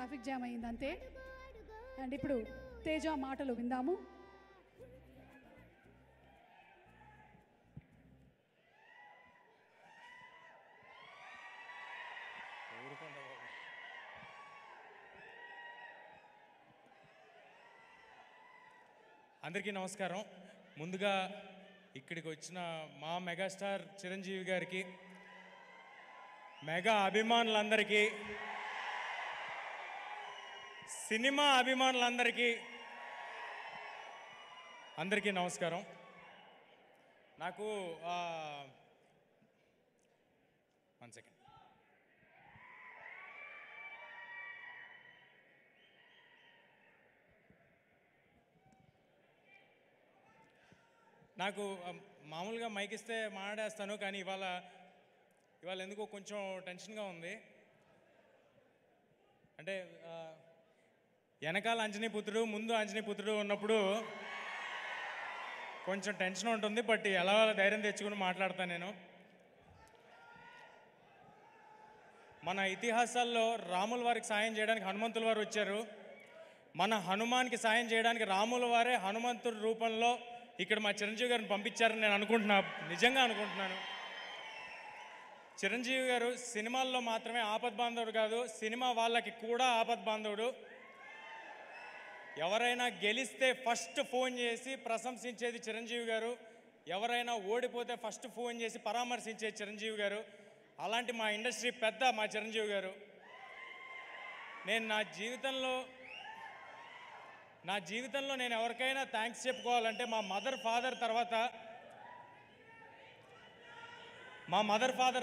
Traffic jam అయింది అంతే. And ఇప్పుడు తేజ మాటలు విందాము. అందరికీ నమస్కారం. ముందుగా ఇక్కడికి వచ్చిన మా మెగాస్టార్ చిరంజీవి గారికి, మెగా అభిమానులందరికీ, సినిమా అభిమానులందరికీ అందరికీ నమస్కారం. నాకు 1 సెకండ్. నాకు మామూలుగా మైక్ ఇస్తే మాట్లాడేస్తాను, కానీ ఇవాళ ఎందుకో కొంచెం టెన్షన్గా ఉంది. అంటే వెనకాల అంజనీపుత్రుడు, ముందు అంజనీపుత్రుడు ఉన్నప్పుడు కొంచెం టెన్షన్ ఉంటుంది. బట్ ఎలా ధైర్యం తెచ్చుకుని మాట్లాడతాను నేను. మన ఇతిహాసాల్లో రాముల వారికి సాయం చేయడానికి హనుమంతుల వారు వచ్చారు. మన హనుమాన్కి సాయం చేయడానికి రాముల వారే హనుమంతుడి రూపంలో ఇక్కడ మా చిరంజీవి గారిని పంపించారని నేను నిజంగా అనుకుంటున్నాను. చిరంజీవి గారు సినిమాల్లో మాత్రమే ఆపద్బాంధవుడు కాదు, సినిమా వాళ్ళకి కూడా ఆపద్బాంధవుడు. ఎవరైనా గెలిస్తే ఫస్ట్ ఫోన్ చేసి ప్రశంసించేది చిరంజీవి గారు, ఎవరైనా ఓడిపోతే ఫస్ట్ ఫోన్ చేసి పరామర్శించేది చిరంజీవి గారు. అలాంటి మా ఇండస్ట్రీ పెద్ద మా చిరంజీవి గారు. నేను నా జీవితంలో నేను ఎవరికైనా థ్యాంక్స్ చెప్పుకోవాలంటే మా మదర్ ఫాదర్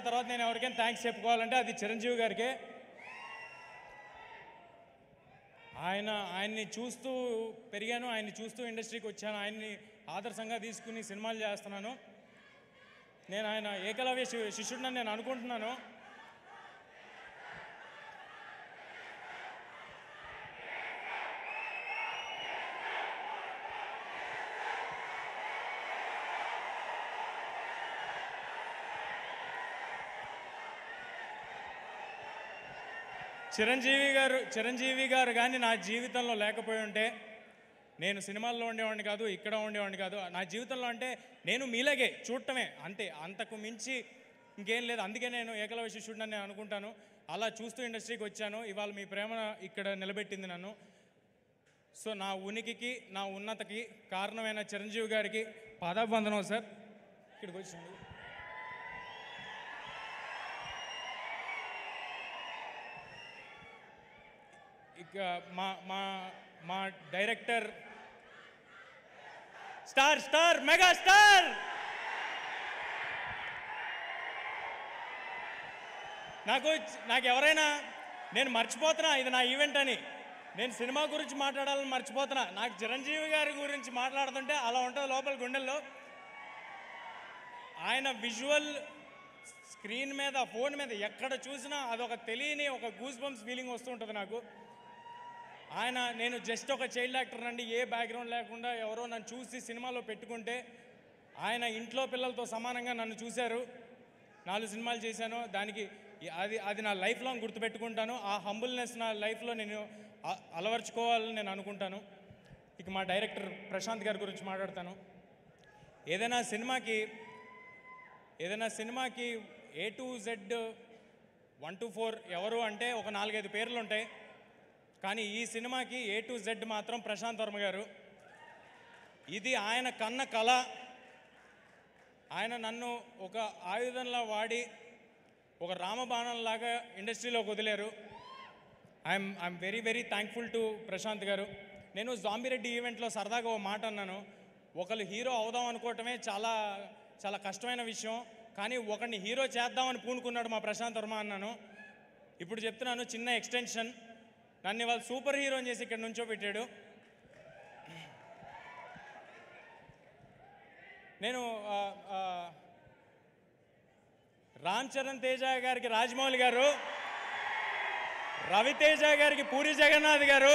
తర్వాత నేను ఎవరికైనా థ్యాంక్స్ చెప్పుకోవాలంటే అది చిరంజీవి గారికే. ఆయన్ని చూస్తూ పెరిగాను, ఆయన్ని చూస్తూ ఇండస్ట్రీకి వచ్చాను, ఆయన్ని ఆదర్శంగా తీసుకుని సినిమాలు చేస్తున్నాను. నేను ఆయన ఏకలవ్య శిష్యుడిని నేను అనుకుంటున్నాను. చిరంజీవి గారు కానీ నా జీవితంలో లేకపోయి ఉంటే నేను సినిమాల్లో ఉండేవాడిని కాదు, ఇక్కడ ఉండేవాడిని కాదు. నా జీవితంలో అంటే నేను మీలాగే చూడటమే అంతే, అంతకు మించి ఇంకేం లేదు. అందుకే నేను ఏకలవ్య శిష్యుడిని నేను అనుకుంటాను. అలా చూస్తూ ఇండస్ట్రీకి వచ్చాను. ఇవాళ మీ ప్రేమ ఇక్కడ నిలబెట్టింది నన్ను. సో నా ఉనికికి, నా ఉన్నతకి కారణమైన చిరంజీవి గారికి పాదాభివందనం సార్. ఇక్కడికి వచ్చింది. ఇక మా డైరెక్టర్ స్టార్ మెగా స్టార్ నాకు ఎవరైనా నేను మర్చిపోతున్నా ఇది నా ఈవెంట్ అని, నేను సినిమా గురించి మాట్లాడాలని మర్చిపోతున్నా. నాకు చిరంజీవి గారి గురించి మాట్లాడుతుంటే అలా ఉంటుంది లోపల గుండెల్లో. ఆయన విజువల్ స్క్రీన్ మీద, ఫోన్ మీద ఎక్కడ చూసినా అదొక తెలియని ఒక గూస్ బంప్స్ ఫీలింగ్ వస్తూ ఉంటుంది నాకు. నేను జస్ట్ ఒక చైల్డ్ యాక్టర్ అండి, ఏ బ్యాక్గ్రౌండ్ లేకుండా ఎవరో నన్ను చూసి సినిమాలో పెట్టుకుంటే ఆయన ఇంట్లో పిల్లలతో సమానంగా నన్ను చూశారు. 4 సినిమాలు చేశాను. దానికి అది నా లైఫ్ లాంగ్ గుర్తుపెట్టుకుంటాను. ఆ హంబుల్నెస్ నా లైఫ్లో నేను అలవర్చుకోవాలని నేను అనుకుంటాను. ఇక మా డైరెక్టర్ ప్రశాంత్ గారి గురించి మాట్లాడతాను. ఏదైనా సినిమాకి A to Z 1 to 4 ఎవరు అంటే ఒక 4-5 పేర్లు ఉంటాయి. కానీ ఈ సినిమాకి A to Z మాత్రం ప్రశాంత్ వర్మ గారు. ఇది ఆయన కన్న కళ. ఆయన నన్ను ఒక ఆయుధంలా వాడి ఒక రామబాణంలాగా ఇండస్ట్రీలోకి వదిలేరు. I'm very very thankful to Prashanth garu. నేను జాంబిరెడ్డి ఈవెంట్లో సరదాగా ఓ మాట అన్నాను. ఒకళ్ళు హీరో అవుదాం అనుకోవటమే చాలా చాలా కష్టమైన విషయం, కానీ ఒకరిని హీరో చేద్దామని పూనుకున్నాడు మా ప్రశాంత్ వర్మ అన్నాను. ఇప్పుడు చెప్తున్నాను, చిన్న ఎక్స్టెన్షన్. నన్ను ఇవాళ సూపర్ హీరోని చేసి ఇక్కడ నుంచో పెట్టాడు. నేను రామ్ చరణ్ తేజ గారికి రాజమౌళి గారు, రవితేజ గారికి పూరి జగన్నాథ్ గారు,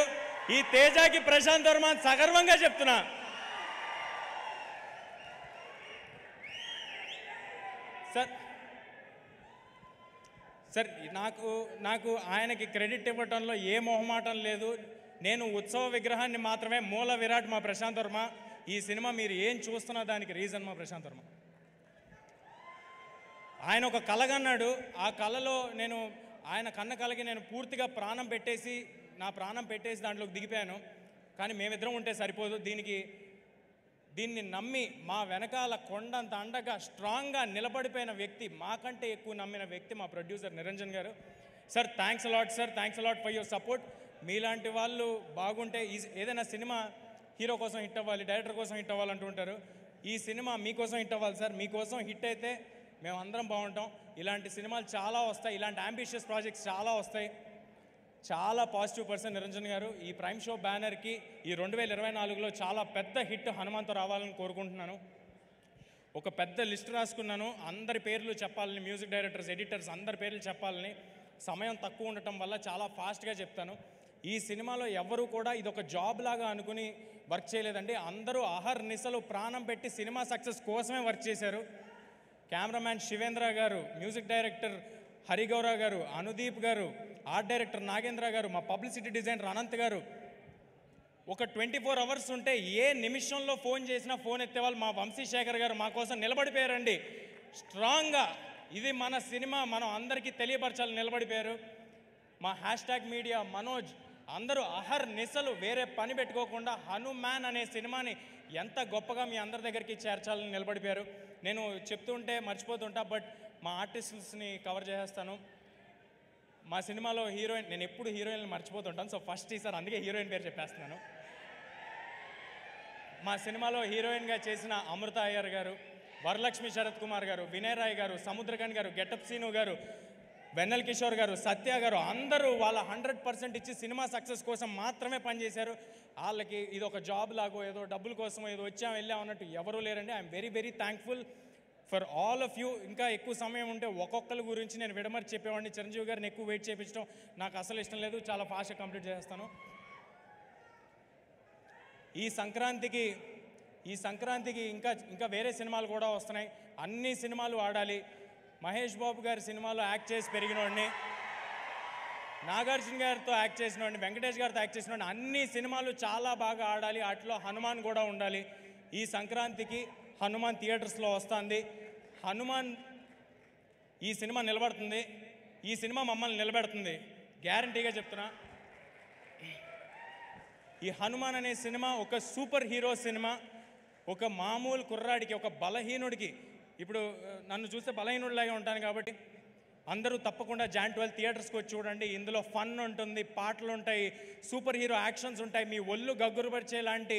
ఈ తేజకి ప్రశాంత్ వర్మ సగర్వంగా చెప్తున్నా. సార్ నాకు ఆయనకి క్రెడిట్ ఇవ్వటంలో ఏ మొహమాటం లేదు. నేను ఉత్సవ విగ్రహాన్ని మాత్రమే. మూల విరాట్ మా ప్రశాంత్ వర్మ. ఈ సినిమా మీరు ఏం చూస్తున్నా దానికి రీజన్ మా ప్రశాంత్ వర్మ. ఆయన ఒక కలగన్నాడు. ఆ కళలో ఆయన కన్న కలకి నేను పూర్తిగా నా ప్రాణం పెట్టేసి దాంట్లోకి దిగిపోయాను. కానీ మేమిద్దరం ఉంటే సరిపోదు. దీన్ని నమ్మి మా వెనకాల కొండంత అండగా స్ట్రాంగ్గా నిలబడిపోయిన వ్యక్తి, మాకంటే ఎక్కువ నమ్మిన వ్యక్తి మా ప్రొడ్యూసర్ నిరంజన్ గారు. Sir thanks a lot sir, thanks a lot for your support. మీలాంటి వాళ్ళు బాగుంటే ఏదైనా సినిమా హీరో కోసం హిట్ అవ్వాలి, డైరెక్టర్ కోసం హిట్ అవ్వాలంటూ ఉంటారు. ఈ సినిమా మీకోసం హిట్ అవ్వాలి సార్. మీకోసం హిట్ అయితే మేము అందరం బాగుంటాం. ఇలాంటి సినిమాలు చాలా వస్తాయి, ఇలాంటి అంబిషియస్ ప్రాజెక్ట్స్ చాలా వస్తాయి. చాలా పాజిటివ్ పర్సన్ నిరంజన్ గారు. ఈ ప్రైమ్ షో బ్యానర్కి ఈ 2024లో చాలా పెద్ద హిట్ హనుమాన్తో రావాలని కోరుకుంటున్నాను. ఒక పెద్ద లిస్ట్ రాసుకున్నాను. అందరి పేర్లు చెప్పాలని, మ్యూజిక్ డైరెక్టర్స్, ఎడిటర్స్ అందరి పేర్లు చెప్పాలని. సమయం తక్కువ ఉండటం వల్ల చాలా ఫాస్ట్గా చెప్తాను. ఈ సినిమాలో ఎవరు కూడా ఇది ఒక జాబ్ లాగా అనుకుని వర్క్ చేయలేదండి. అందరూ అహర్నిశలు ప్రాణం పెట్టి సినిమా సక్సెస్ కోసమే వర్క్ చేశారు. కెమెరామ్యాన్ శివేంద్ర గారు, మ్యూజిక్ డైరెక్టర్ హరిగౌర గారు, అనుదీప్ గారు, ఆర్ట్ డైరెక్టర్ నాగేంద్ర గారు, మా పబ్లిసిటీ డిజైనర్ అనంత్ గారు. ఒక 24 అవర్స్ ఉంటే ఏ నిమిషంలో ఫోన్ చేసినా ఫోన్ ఎత్తేవాళ్ళు మా వంశీశేఖర్ గారు మా కోసం నిలబడిపోయారండి స్ట్రాంగ్గా. ఇది మన సినిమా, మనం అందరికీ తెలియపరచాలని నిలబడిపోయారు. మా #మీడియా మనోజ్ అందరూ అహర్నిశలు వేరే పని పెట్టుకోకుండా హనుమాన్ అనే సినిమాని ఎంత గొప్పగా మీ అందరి దగ్గరికి చేర్చాలని నిలబడిపోయారు. నేను చెప్తుంటే మర్చిపోతుంటా, బట్ మా ఆర్టిస్ట్స్ని కవర్ చేసేస్తాను. మా సినిమాలో హీరోయిన్, నేను ఎప్పుడు హీరోయిన్లు మర్చిపోతుంటాను. సో ఫస్ట్ ఈసారి అందుకే హీరోయిన్ పేరు చెప్పేస్తున్నాను. మా సినిమాలో హీరోయిన్గా చేసిన అమృత అయ్యర్ గారు, వరలక్ష్మి శరత్ కుమార్ గారు, వినయ్ రాయ్ గారు, సముద్రకన్ గారు, గెటప్ సీను గారు, వెన్నెల్ కిషోర్ గారు, సత్య గారు అందరూ వాళ్ళ 100% ఇచ్చి సినిమా సక్సెస్ కోసం మాత్రమే పనిచేశారు. వాళ్ళకి ఇది ఒక జాబ్ లాగో ఏదో డబ్బుల కోసమో ఏదో వెళ్ళాం అన్నట్టు ఎవరూ లేరండి. I'm very very thankful for all of you. ఇంకా ఎక్కువ సమయం ఉంటే ఒక్కొక్కరి గురించి నేను విడమర్చి చెప్పేవాడిని. చిరంజీవి గారిని ఎక్కువ వెయిట్ చేయించడం నాకు అసలు ఇష్టం లేదు. చాలా ఫాస్ట్గా కంప్లీట్ చేస్తాను. ఈ సంక్రాంతికి ఇంకా వేరే సినిమాలు కూడా వస్తున్నాయి. అన్ని సినిమాలు ఆడాలి. మహేష్ బాబు గారి సినిమాలో యాక్ట్ చేసి పెరిగినోడిని, నాగార్జున గారితో యాక్ట్ చేసినోడిని, వెంకటేష్ గారితో యాక్ట్ చేసినోడిని. అన్ని సినిమాలు చాలా బాగా ఆడాలి. వాటిలో హనుమాన్ కూడా ఉండాలి. ఈ సంక్రాంతికి హనుమాన్ థియేటర్స్లో వస్తుంది. హనుమాన్ ఈ సినిమా నిలబడుతుంది. ఈ సినిమా మమ్మల్ని నిలబెడుతుంది, గ్యారంటీగా చెప్తున్నా. ఈ హనుమాన్ అనే సినిమా ఒక సూపర్ హీరో సినిమా. ఒక మామూలు కుర్రాడికి, ఒక బలహీనుడికి, ఇప్పుడు నన్ను చూస్తే బలహీనుడిలాగే ఉంటాను కాబట్టి అందరూ తప్పకుండా Jan 12 థియేటర్స్కి వచ్చి చూడండి. ఇందులో ఫన్ ఉంటుంది, పాటలు ఉంటాయి, సూపర్ హీరో యాక్షన్స్ ఉంటాయి. మీ ఒళ్ళు గగ్గురుపరిచే లాంటి,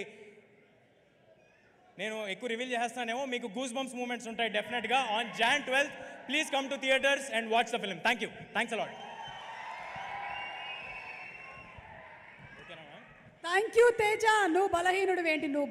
నేను ఎక్కువ రివీల్ చేస్తానేమో, మీకు గూస్ బంప్స్ మూమెంట్స్ ఉంటాయి డెఫినెట్గా on Jan 12. Please come to theatres and watch the film. Thank you. Thanks a lot. Thank you Teja. నువ్వు బలహీనుడు ఏంటి, నువ్వు